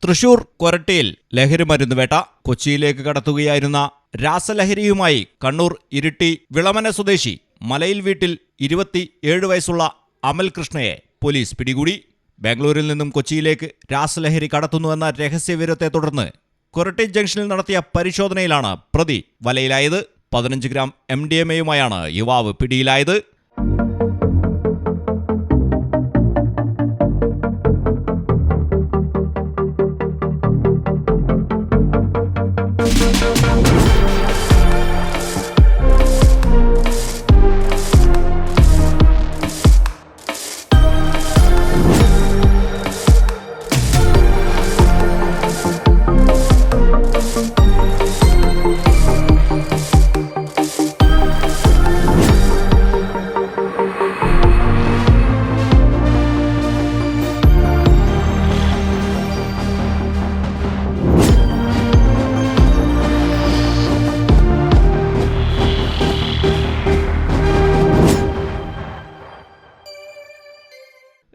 തൃശൂർ കൊരട്ടിയിൽ ലഹരിമരുന്ന് വേട്ട. കൊച്ചിയിലേക്ക് കടത്തുകയായിരുന്ന രാസലഹരിയുമായി കണ്ണൂർ ഇരിട്ടി വിളമന സ്വദേശി മലയിൽ വീട്ടിൽ 27 വയസ്സുള്ള അമൽ കൃഷ്ണയെ പോലീസ് പിടികൂടി. ബാംഗ്ലൂരിൽ നിന്നും കൊച്ചിയിലേക്ക് രാസലഹരി കടത്തുന്നുവെന്ന രഹസ്യവിവരത്തെ തുടർന്ന് കൊരട്ടി ജംഗ്ഷനിൽ നടത്തിയ പരിശോധനയിലാണ് പ്രതി വലയിലായത്. 15 ഗ്രാം MDMAയുമായാണ് യുവാവ് പിടിയിലായത്.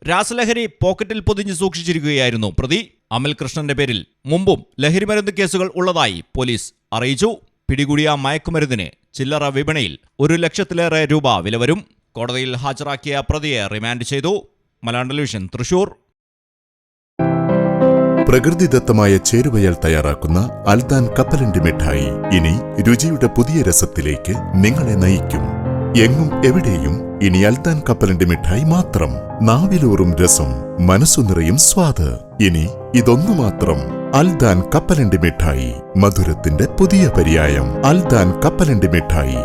രാസലഹരി പോക്കറ്റിൽ പൊതിഞ്ഞ് സൂക്ഷിച്ചിരിക്കുകയായിരുന്നു പ്രതി. അമൽ കൃഷ്ണന്റെ പേരിൽ മുമ്പും ലഹരിമരുന്ന് കേസുകൾ ഉള്ളതായി പോലീസ് അറിയിച്ചു. പിടികൂടിയ മയക്കുമരുന്നിന് ചില്ലറ വിപണിയിൽ 1 ലക്ഷത്തിലേറെ രൂപ വില വരും. കോടതിയിൽ ഹാജരാക്കിയ പ്രതിയെ റിമാൻഡ് ചെയ്തു. മലയാളം ടെലിവിഷൻ, തൃശൂർ. പ്രകൃതിദത്തമായ ചേരുവയാൽ തയ്യാറാക്കുന്ന അൽദാൻ കപ്പലണ്ടി മിഠായി ഇനി രുചിയുടെ പുതിയ രസത്തിലേക്ക് നിങ്ങളെ നയിക്കും. എങ്ങും എവിടെയും ഇനി അൽദാൻ കപ്പലണ്ടി മിഠായി മാത്രം. നാവിലൂറും രസം, മനസ്സു നിറയും സ്വാദ്. ഇനി ഇതൊന്നു മാത്രം. അൽദാൻ കപ്പലണ്ടി മിഠായി, മധുരത്തിന്റെ പുതിയ പര്യായം. അൽദാൻ കപ്പലണ്ടി മിഠായി.